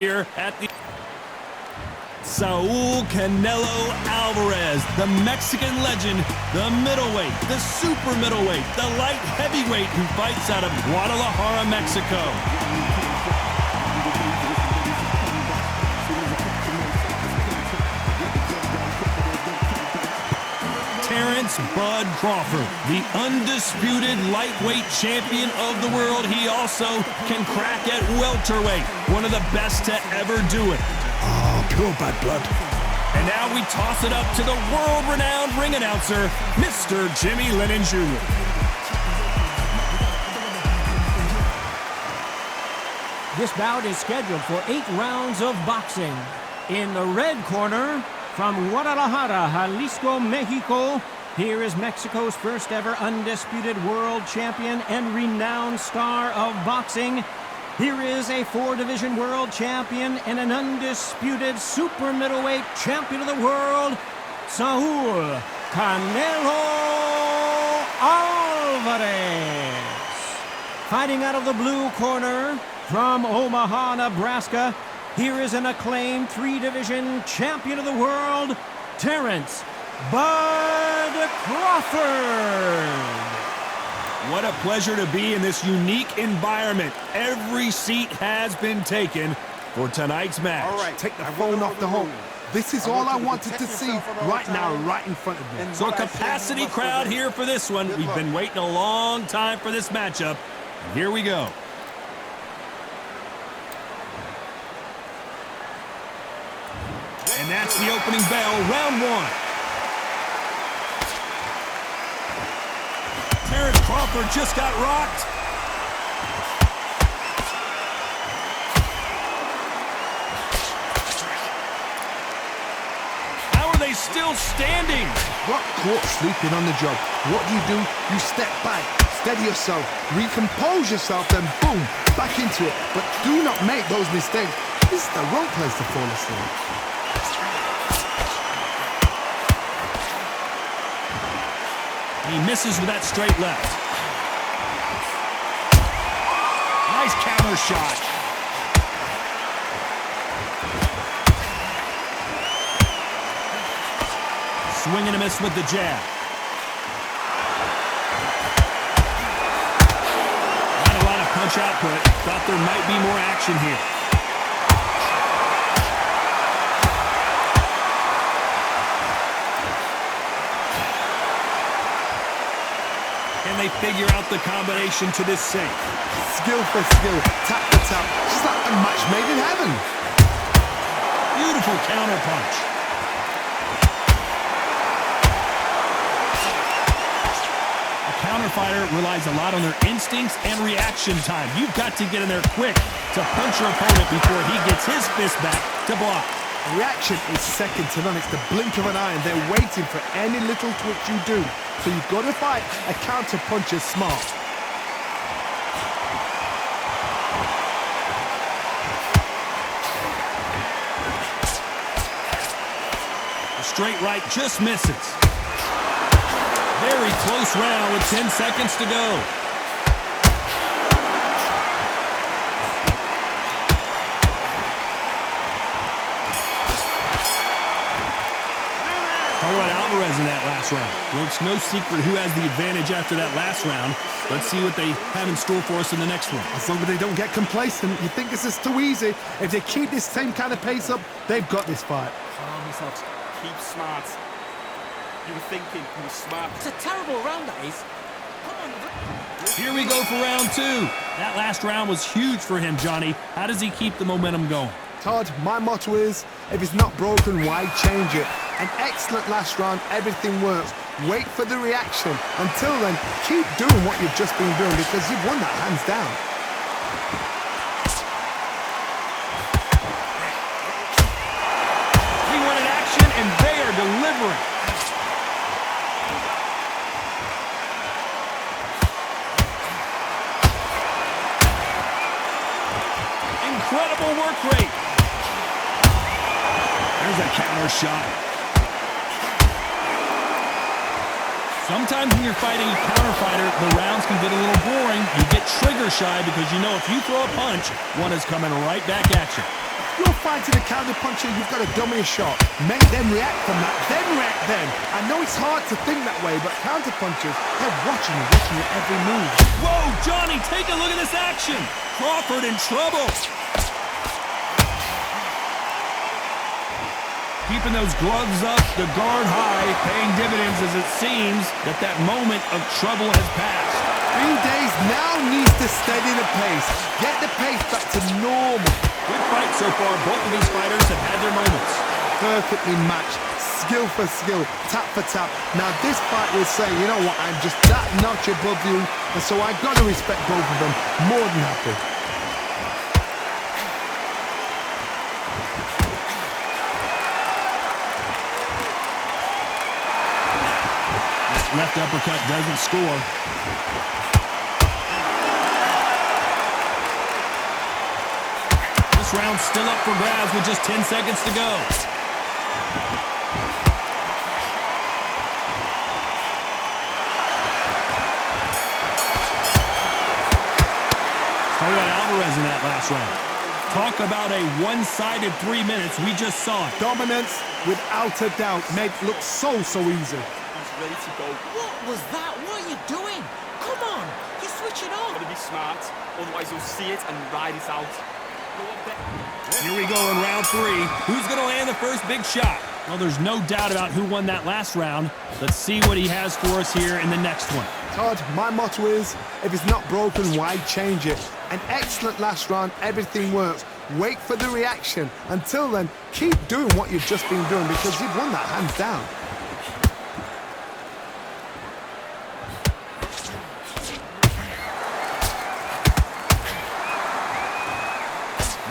here at the Saul Canelo Alvarez, the Mexican legend, the middleweight, the super middleweight, the light heavyweight who fights out of Guadalajara, Mexico. Terence Bud Crawford, the undisputed lightweight champion of the world. He also can crack at welterweight, one of the best to ever do it. Oh, pure bad blood. And now we toss it up to the world-renowned ring announcer, Mr. Jimmy Lennon Jr. This bout is scheduled for 8 rounds of boxing. In the red corner, from Guadalajara, Jalisco, Mexico, here is Mexico's first ever undisputed world champion and renowned star of boxing. Here is a 4-division world champion and an undisputed super middleweight champion of the world, Saul Canelo Alvarez. Fighting out of the blue corner, from Omaha, Nebraska, here is an acclaimed 3-division champion of the world, Terence Bud Crawford. What a pleasure to be in this unique environment. Every seat has been taken for tonight's match. All right, take the phone off the home. This is all I wanted to see right now, right in front of me. So a capacity crowd here for this one. We've been waiting a long time for this matchup. And here we go. And that's the opening bell, round 1. Terence Crawford just got rocked. How are they still standing? Got caught sleeping on the job. What do? You step back, steady yourself, recompose yourself, then boom, back into it. But do not make those mistakes. This is the wrong place to fall asleep. He misses with that straight left. Nice counter shot. Swing and a miss with the jab. Not a lot of punch output. Thought there might be more action here. Can they figure out the combination to this sink? Skill for skill, tap for tap. It's like a match made in heaven. Beautiful counter punch. A counter fighter relies a lot on their instincts and reaction time. You've got to get in there quick to punch your opponent before he gets his fist back to block. Reaction is second to none. It's the blink of an eye, and they're waiting for any little twitch you do. So you've got to fight a counter puncher smart. The straight right just misses. Very close round with 10 seconds to go. Talk about Alvarez in that last round. Well, it's no secret who has the advantage after that last round. Let's see what they have in store for us in the next one. As long as they don't get complacent, you think this is too easy. If they keep this same kind of pace up, they've got this fight. Calm yourself. Keep smart. You were thinking. You were smart. It's a terrible round, that is. Here we go for round 2. That last round was huge for him, Johnny. How does he keep the momentum going? Todd, my motto is, if it's not broken, why change it? An excellent last round, everything works. Wait for the reaction. Until then, keep doing what you've just been doing because you've won that hands down. We wanted action, and they are delivering. Incredible work rate. There's a counter shot. Sometimes when you're fighting a counter fighter, the rounds can get a little boring. You get trigger shy because you know if you throw a punch, one is coming right back at you. fighting a counter-puncher, you've got to dummy a shot. Make them react from that, then react then. I know it's hard to think that way, but counter-punchers, they're watching your every move. Whoa, Johnny, take a look at this action. Crawford in trouble. Keeping those gloves up, the guard high, paying dividends as it seems that moment of trouble has passed. 3 days now needs to steady the pace. Get the pace back to normal. Good fight so far. Both of these fighters have had their moments. Perfectly matched. Skill for skill. Tap for tap. Now this fight will say, you know what, I'm just that notch above you. And so I've got to respect both of them. More than happy. Left uppercut doesn't score. This round's still up for grabs with just 10 seconds to go. Joel Alvarez in that last round. Talk about a one-sided 3 minutes. We just saw it. Dominance, without a doubt, made it look so easy. Ready to go. What was that? What are you doing? Come on, you switch it on. Gotta be smart, otherwise you'll see it and ride it out. Go up there. Here we go in round 3. Who's going to land the first big shot? Well, there's no doubt about who won that last round. Let's see what he has for us here in the next one. Todd, my motto is, if it's not broken, why change it? An excellent last round, everything works. Wait for the reaction. Until then, keep doing what you've just been doing because you've won that hands down.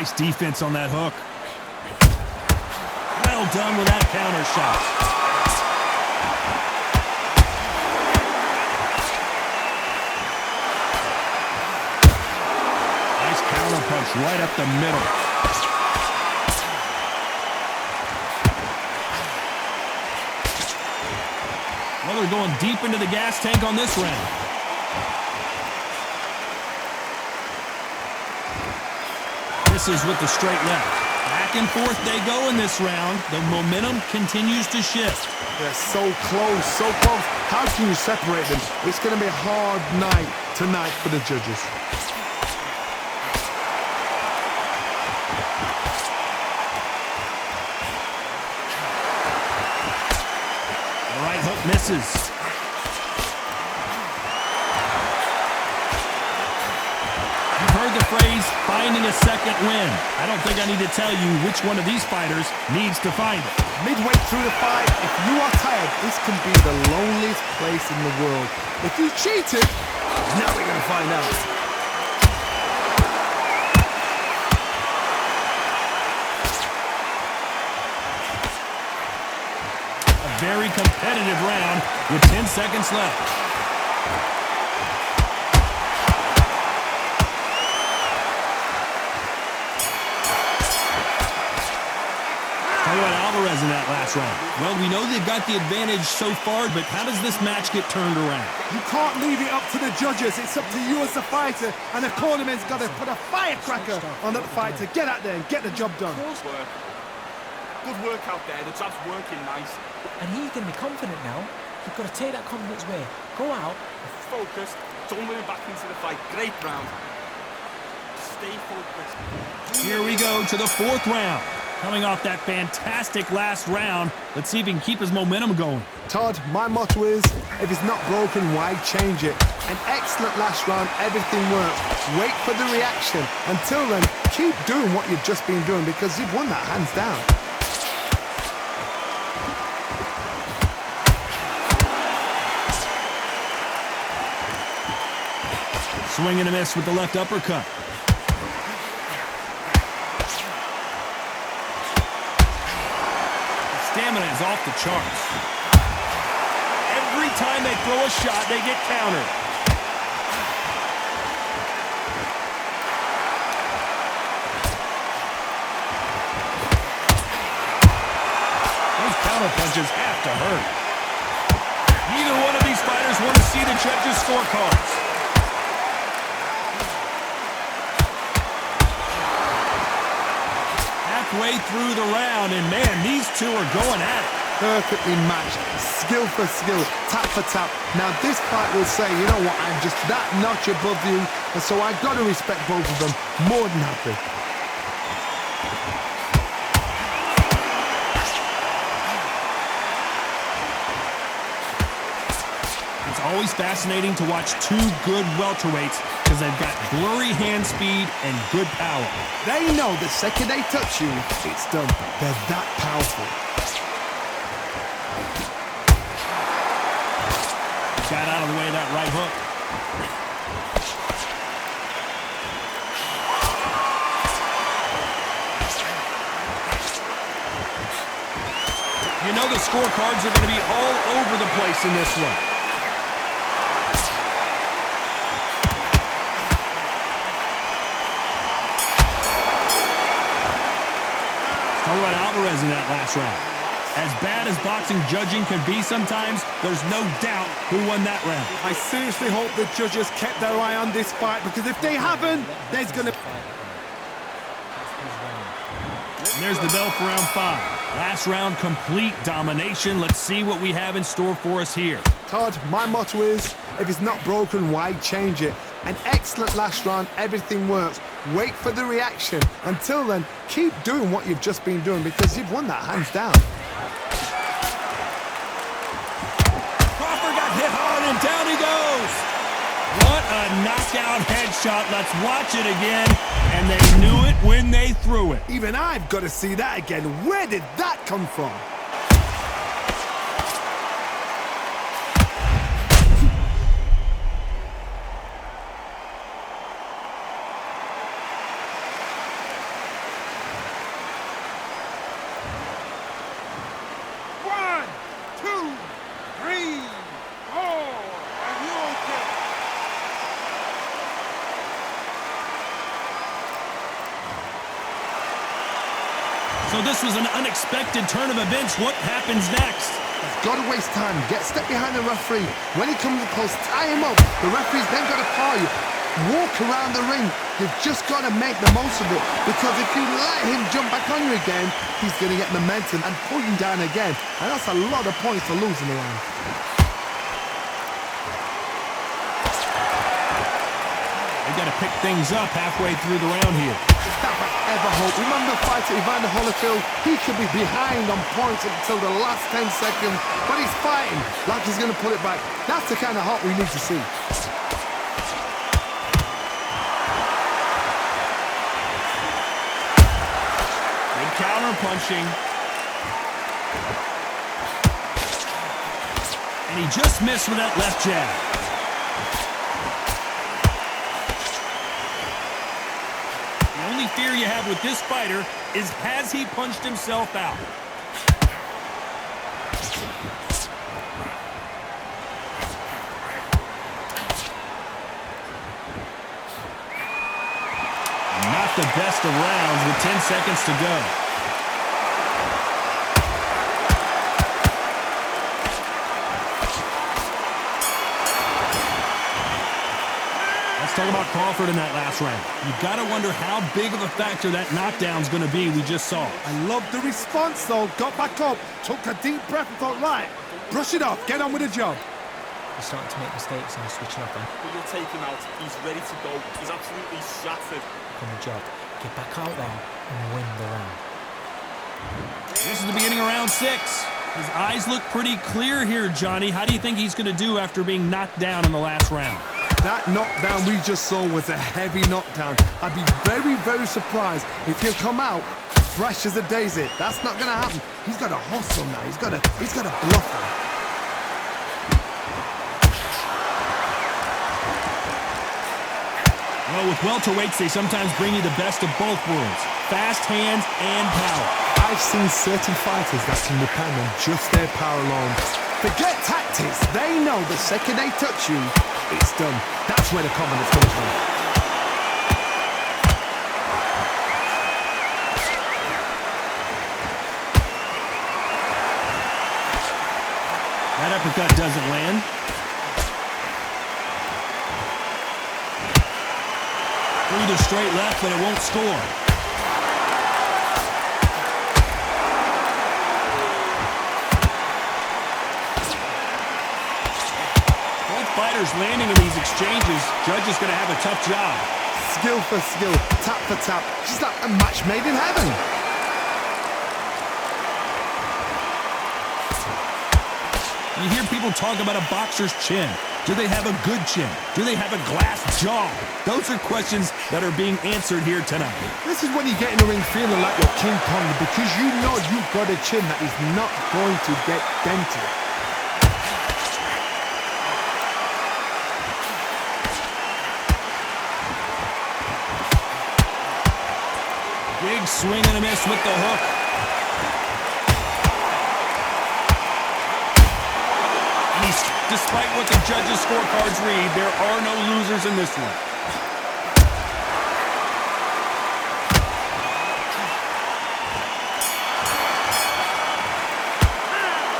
Nice defense on that hook. Well done with that counter shot. Nice counter punch right up the middle. Well, they're going deep into the gas tank on this round. Misses with the straight left. Back and forth they go in this round. The momentum continues to shift. They're so close, so close. How can you separate them? It's going to be a hard night tonight for the judges. The right hook misses. Heard the phrase, finding a second win. I don't think I need to tell you which one of these fighters needs to find it. Midway through the fight, if you are tired, this can be the loneliest place in the world. If you cheated, now we're going to find out. A very competitive round with 10 seconds left. Alvarez in that last round. Well, we know they've got the advantage so far, but how does this match get turned around? You can't leave it up to the judges. It's up to you as the fighter, and the cornerman's got to put a firecracker on that fight to get out there and get the job done. Good work out there. The jab's working nice. And he's going to be confident now. You've got to take that confidence away. Go out. Focused. Don't let him back into the fight. Great round. Stay focused. Here we go to the 4th round. Coming off that fantastic last round, let's see if he can keep his momentum going. Todd, my motto is, if it's not broken, why change it? An excellent last round, everything works. Wait for the reaction. Until then, keep doing what you've just been doing because you've won that hands down. Swing and a miss with the left uppercut. Stamina is off the charts. Every time they throw a shot, they get countered. Those counter punches have to hurt. Neither one of these fighters want to see the judges' scorecards. halfway through the round, and man, these two are going at it. Perfectly matched, skill for skill, tap for tap. Now this fight will say, you know what, I'm just that notch above you, and so I've got to respect both of them more than happy. It's always fascinating to watch two good welterweights because they've got blurry hand speed and good power. They know the second they touch you, it's done. They're that powerful. Got out of the way of that right hook. You know the scorecards are going to be all over the place in this one. Talk about Alvarez in that last round. As bad as boxing judging can be sometimes, there's no doubt who won that round. I seriously hope the judges kept their eye on this fight, because if they haven't, there's going to... And there's the bell for round 5. Last round, complete domination. Let's see what we have in store for us here. Todd, my motto is, if it's not broken, why change it? An excellent last round, everything works. Wait for the reaction. Until then, keep doing what you've just been doing, because you've won that hands down. Crawford got hit hard and down he goes. What a knockout headshot. Let's watch it again. And they knew it when they threw it. Even I've got to see that again. Where did that come from? So this was an unexpected turn of events. What happens next? Got to waste time. Get step behind the referee. When he comes close, tie him up. The referee's then got to call you. Walk around the ring. You've just got to make the most of it. Because if you let him jump back on you again, he's going to get momentum and pull you down again. And that's a lot of points to lose in the end. They've got to pick things up halfway through the round here. That I ever hope. Remember the fight at Evander Holyfield? He could be behind on points until the last 10 seconds, but he's fighting like he's going to pull it back. That's the kind of hope we need to see. Good counter punching. And he just missed with that left jab. The only fear you have with this fighter is, has he punched himself out? Not the best of rounds with 10 seconds to go. Let's talk about Crawford in that last round. You've got to wonder how big of a factor that knockdown's going to be we just saw. I love the response, though. Got back up, took a deep breath and thought, right, brush it off, get on with the job. He's starting to make mistakes and he's switching up. But you'll take him out. He's ready to go. He's absolutely shattered. On the job. Get back out there and win the round. This is the beginning of round 6. His eyes look pretty clear here, Johnny. How do you think he's going to do after being knocked down in the last round? That knockdown we just saw was a heavy knockdown. I'd be very, very surprised if he'll come out fresh as a daisy. That's not going to happen. He's got to hustle now. He's got to bluff him. Well, with welterweights, they sometimes bring you the best of both worlds. Fast hands and power. I've seen certain fighters that can depend on just their power alone. Forget tactics. They know the second they touch you, it's done. That's where the confidence comes from. That uppercut doesn't land. Through the straight left, but it won't score. punches landing in these exchanges. Judge is going to have a tough job. Skill for skill, tap for tap. She's like a match made in heaven. You hear people talk about a boxer's chin. Do they have a good chin? Do they have a glass jaw? Those are questions that are being answered here tonight. This is when you get in the ring feeling like you're King Kong because you know you've got a chin that is not going to get dented. Big swing and a miss with the hook. Despite what the judges' scorecards read, there are no losers in this one.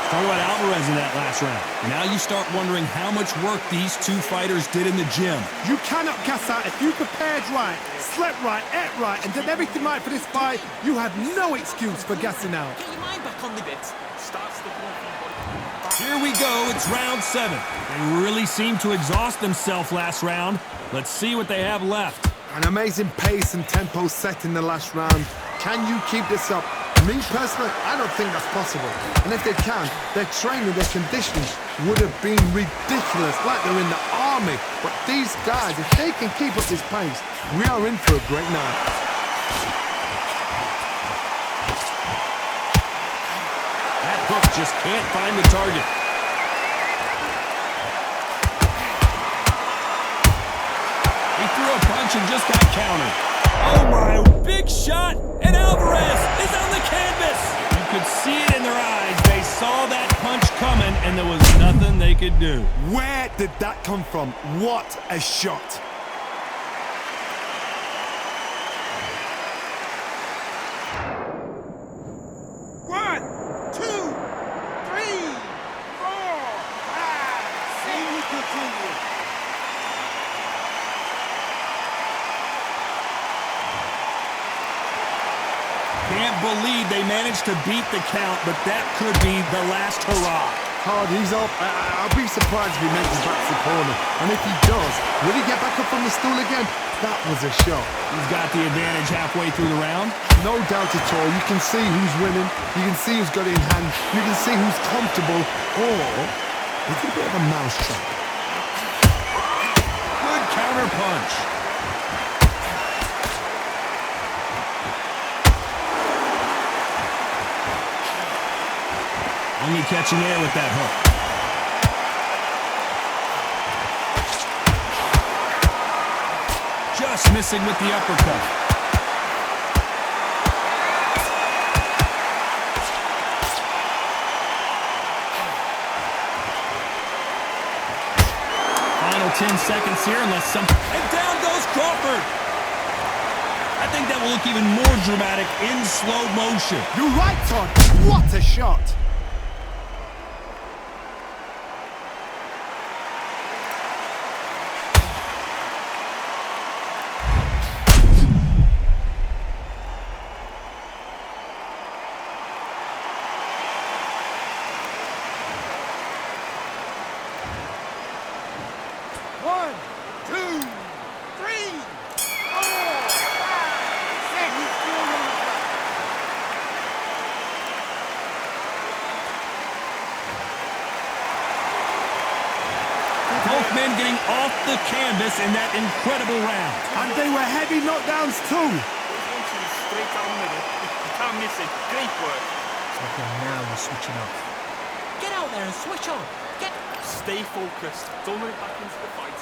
Talk about Alvarez in that last round. Now you start wondering how much work these two fighters did in the gym. You cannot gas out. If you prepared right, slept right, ate right, and did everything right for this fight, you have no excuse for gassing out. Get your mind back on the bits. Start sticking on your body. Here we go, it's round 7. They really seemed to exhaust themselves last round. Let's see what they have left. An amazing pace and tempo set in the last round. Can you keep this up? Me personally, I don't think that's possible. And if they can, their training, their conditioning would have been ridiculous, like they're in the army. But these guys, if they can keep up this pace, we are in for a great night. Hook just can't find the target. He threw a punch and just got countered. Oh my, big shot, and Alvarez is on the canvas. You could see it in their eyes. They saw that punch coming, and there was nothing they could do. Where did that come from? What a shot. Can't believe they managed to beat the count, but that could be the last hurrah. Hard, he's up. I'll be surprised if he makes it back to the corner. And if he does, will he get back up on the stool again? That was a shot. He's got the advantage halfway through the round. No doubt at all. You can see who's winning. You can see who's got it in hand. You can see who's comfortable. Or it's a bit of a mousetrap. Good counter punch. Only catching air with that hook. Just missing with the uppercut. Final 10 seconds here unless some... And down goes Crawford! I think that will look even more dramatic in slow motion. You're right, Todd. What a shot. Both men getting off the canvas in that incredible round. And they were heavy knockdowns too. Punching straight down the middle. You can't miss it. Great work. Okay, now we're switching off. Get out there and switch on. Stay focused. Don't let it back into the fight.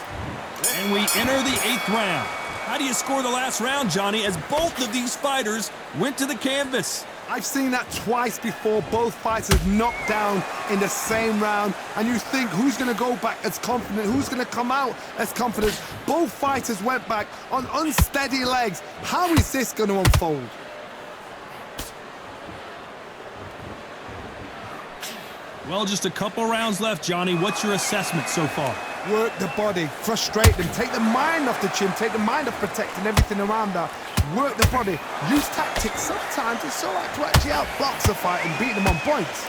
And we enter the 8th round. How do you score the last round, Johnny, as both of these fighters went to the canvas? I've seen that twice before, both fighters knocked down in the same round, and you think who's going to go back as confident, who's going to come out as confident. Both fighters went back on unsteady legs. How is this going to unfold? Well, just a couple rounds left, Johnny. What's your assessment so far? Work the body, frustrate them, take the mind off the chin, take the mind off protecting everything around that. Work the body, use tactics. Sometimes it's so hard to actually outbox a fight and beat them on points.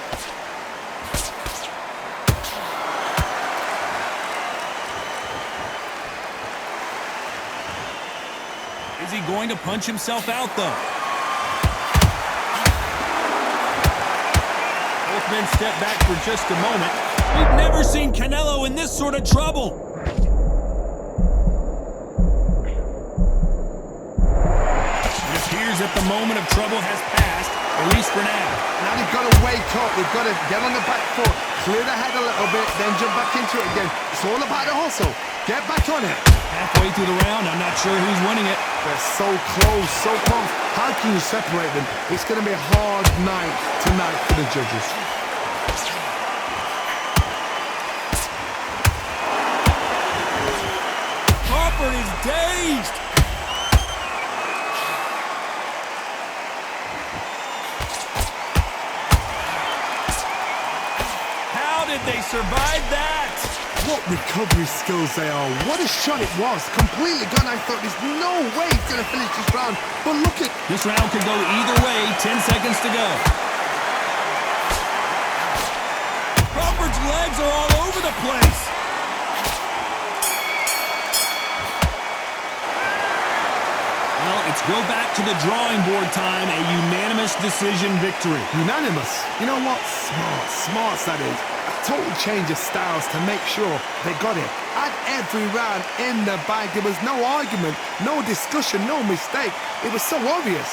Is he going to punch himself out, though? Both men step back for just a moment. We've never seen Canelo in this sort of trouble. It appears that the moment of trouble has passed, at least for now. Now they've got to wake up. They've got to get on the back foot, clear the head a little bit, then jump back into it again. It's all about the hustle. Get back on it. Halfway through the round, I'm not sure who's winning it. They're so close, so close. How can you separate them? It's going to be a hard night tonight for the judges. Crawford is dazed. How did they survive that? What recovery skills they are. What a shot it was. Completely gone. I thought there's no way he's going to finish this round. But look at... This round could go either way. 10 seconds to go. Crawford's legs are all over the place. Well, it's go back to the drawing board time. A unanimous decision victory. Unanimous. You know what? Smart that is. A total change of styles to make sure they got it. At every round in the bag, there was no argument, no discussion, no mistake. It was so obvious.